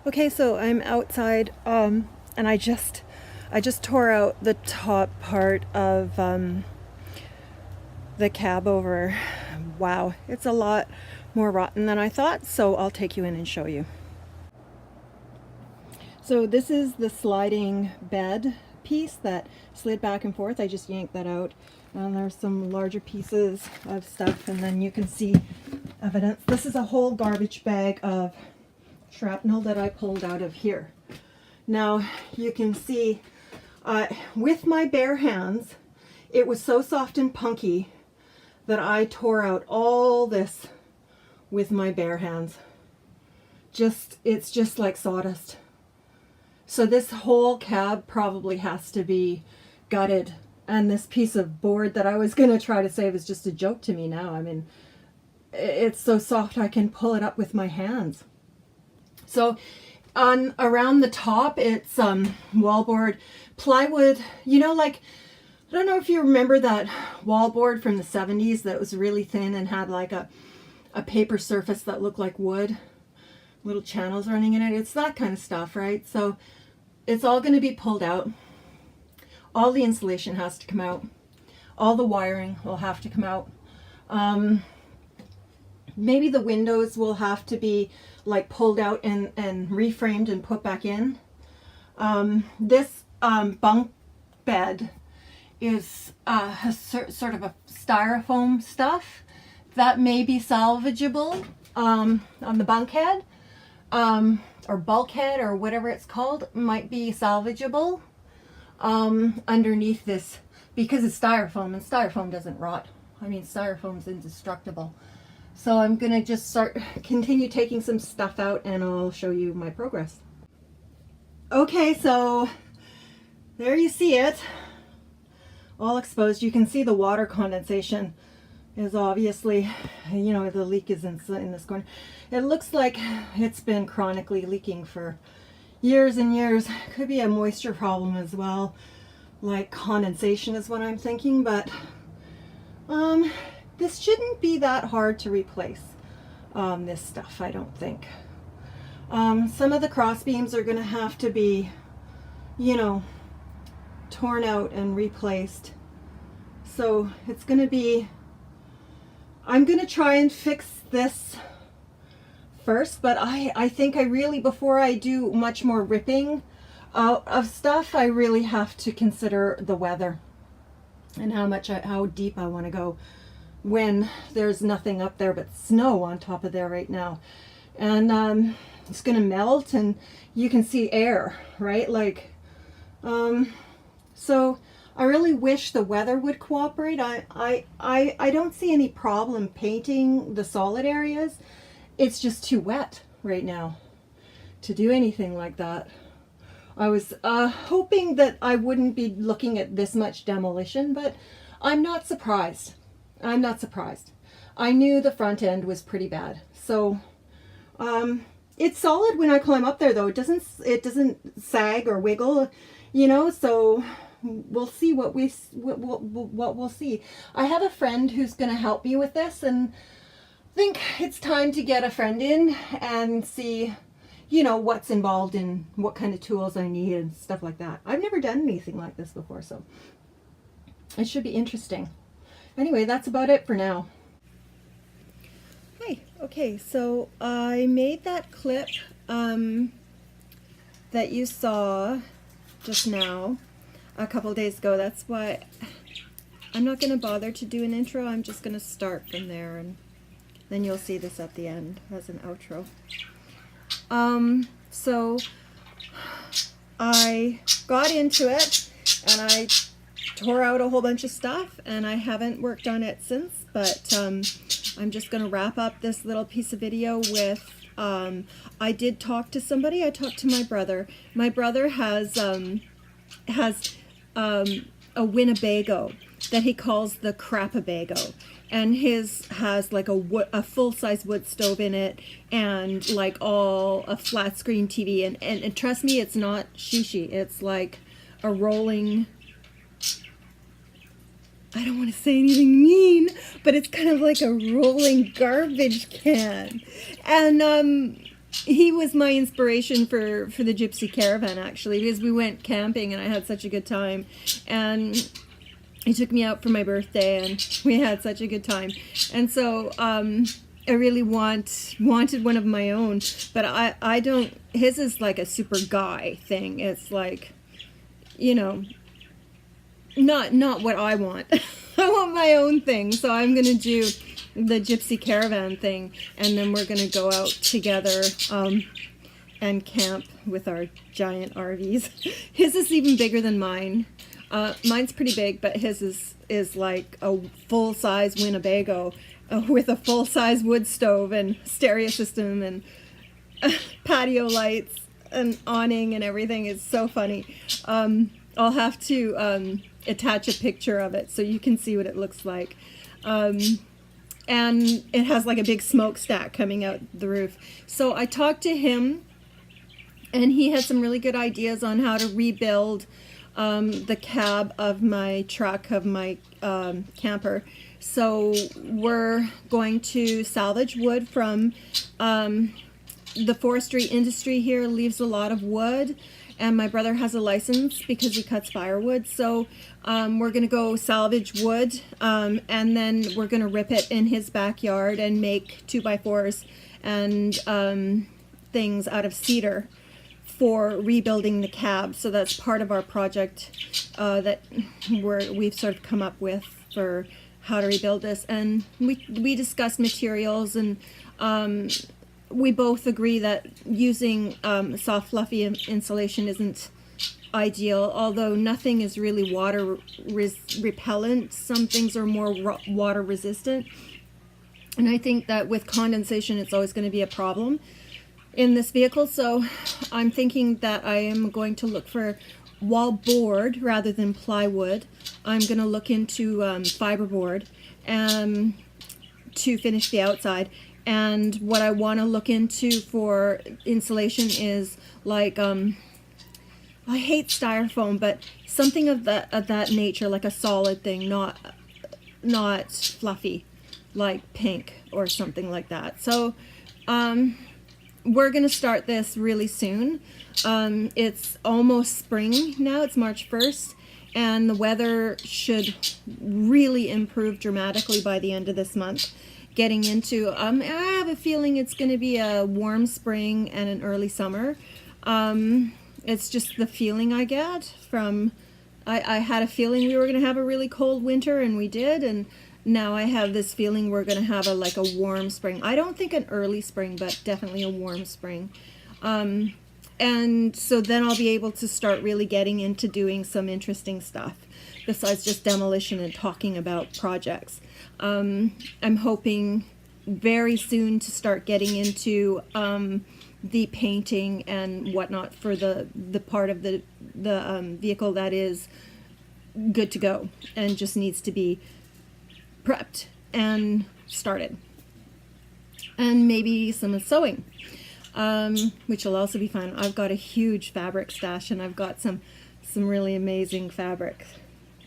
Okay, so I'm outside, and I just tore out the top part of the cab over. Wow, it's a lot more rotten than I thought, so I'll take you in and show you. So this is the sliding bed piece that slid back and forth. I just yanked that out. And there's some larger pieces of stuff, and then you can see evidence. This is a whole garbage bag of shrapnel that I pulled out of here. Now you can see with my bare hands, it was so soft and punky that I tore out all this with my bare hands. It's just like sawdust. So this whole cab probably has to be gutted. And this piece of board that I was going to try to save is just a joke to me now. I mean, it's so soft I can pull it up with my hands. So on around the top, it's wallboard, plywood, like, I don't know if you remember that wallboard from the 70s that was really thin and had like a paper surface that looked like wood, little channels running in it. It's that kind of stuff, right? So it's all going to be pulled out. All the insulation has to come out. All the wiring will have to come out. Maybe the windows will have to be like pulled out and reframed and put back in. This bunk bed is has sort of a styrofoam stuff that may be salvageable on the bunkhead, or bulkhead, or whatever it's called, might be salvageable underneath this, because it's styrofoam, and styrofoam doesn't rot. I mean, styrofoam's indestructible. So I'm gonna just continue taking some stuff out, and I'll show you my progress. Okay, so there you see it, all exposed. You can see the water condensation is obviously, the leak is in this corner. It looks like it's been chronically leaking for years and years. Could be a moisture problem as well, like condensation is what I'm thinking, but this shouldn't be that hard to replace, this stuff, I don't think. Some of the cross beams are going to have to be, torn out and replaced. So it's going to be, I'm going to try and fix this first, but I think before I do much more ripping out of stuff, I really have to consider the weather and how deep I want to go when there's nothing up there but snow on top of there right now. And it's going to melt, and you can see air, right? So I really wish the weather would cooperate. I don't see any problem painting the solid areas. It's just too wet right now to do anything like that. I was hoping that I wouldn't be looking at this much demolition, but I'm not surprised. I'm not surprised. I knew the front end was pretty bad. So it's solid when I climb up there, though. It doesn't sag or wiggle, so we'll see what we'll see. I have a friend who's going to help me with this, and I think it's time to get a friend in and see, what's involved in what kind of tools I need and stuff like that. I've never done anything like this before, so it should be interesting. Anyway, that's about it for now. Hi. Okay, so I made that clip that you saw just now a couple days ago. That's why I'm not going to bother to do an intro. I'm just going to start from there, and then you'll see this at the end as an outro. So I got into it, and I tore out a whole bunch of stuff, and I haven't worked on it since, but I'm just going to wrap up this little piece of video with, I did talk to somebody. I talked to my brother. My brother has a Winnebago that he calls the Crapabago, and his has like a full-size wood stove in it, and like a flat screen TV, and trust me, it's not shishi. It's like a rolling, I don't want to say anything mean, but it's kind of like a rolling garbage can. And he was my inspiration for the Gypsy Caravan, actually, because we went camping and I had such a good time, and he took me out for my birthday and we had such a good time. And so I really wanted one of my own, but I don't, his is like a super guy thing. It's like, you know, not what I want. I want my own thing. So I'm going to do the Gypsy Caravan thing, and then we're going to go out together and camp with our giant RVs. His is even bigger than mine. Mine's pretty big, but his is like a full-size Winnebago with a full-size wood stove and stereo system and patio lights and awning and everything. It's so funny. I'll have to attach a picture of it so you can see what it looks like. And it has like a big smokestack coming out the roof. So I talked to him, and he had some really good ideas on how to rebuild the cab of my truck, of my camper. So we're going to salvage wood from the forestry industry here leaves a lot of wood, and my brother has a license because he cuts firewood. So we're going to go salvage wood, and then we're going to rip it in his backyard and make 2x4s and things out of cedar for rebuilding the cab. So that's part of our project that we've sort of come up with for how to rebuild this. And we discussed materials, and we both agree that using soft fluffy insulation isn't ideal, although nothing is really water repellent. Some things are more water resistant, and I think that with condensation it's always going to be a problem in this vehicle. So I'm thinking that I am going to look for wall board rather than plywood. I'm going to look into fiberboard to finish the outside. And what I want to look into for insulation is like I hate styrofoam, but something of that nature, like a solid thing, not fluffy, like pink or something like that. So we're gonna start this really soon. It's almost spring now. It's March 1st, and the weather should really improve dramatically by the end of this month. Getting into, I have a feeling it's going to be a warm spring and an early summer. It's just the feeling I get from, I had a feeling we were going to have a really cold winter, and we did, and now I have this feeling we're going to have like a warm spring. I don't think an early spring, but definitely a warm spring. And so then I'll be able to start really getting into doing some interesting stuff besides just demolition and talking about projects. I'm hoping very soon to start getting into the painting and whatnot for the part of the vehicle that is good to go and just needs to be prepped and started. And maybe some sewing, which will also be fun. I've got a huge fabric stash, and I've got some really amazing fabric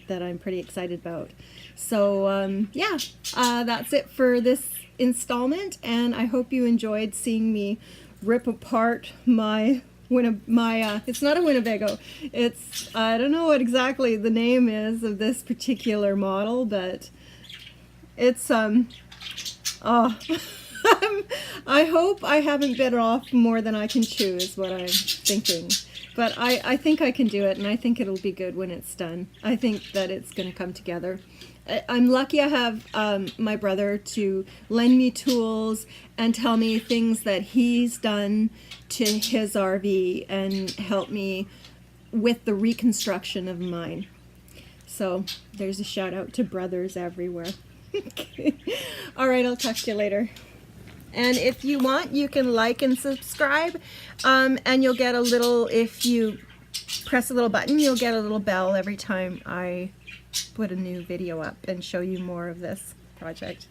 that I'm pretty excited about. So yeah, that's it for this installment, and I hope you enjoyed seeing me rip apart my it's not a Winnebago, it's, I don't know what exactly the name is of this particular model, but it's oh I hope I haven't bit off more than I can chew is what I'm thinking. But I think I can do it, and I think it'll be good when it's done. I think that it's going to come together. I'm lucky I have my brother to lend me tools and tell me things that he's done to his RV and help me with the reconstruction of mine. So there's a shout out to brothers everywhere. All right, I'll talk to you later. And if you want, you can like and subscribe, and you'll get a little, if you press a little button, you'll get a little bell every time I put a new video up and show you more of this project.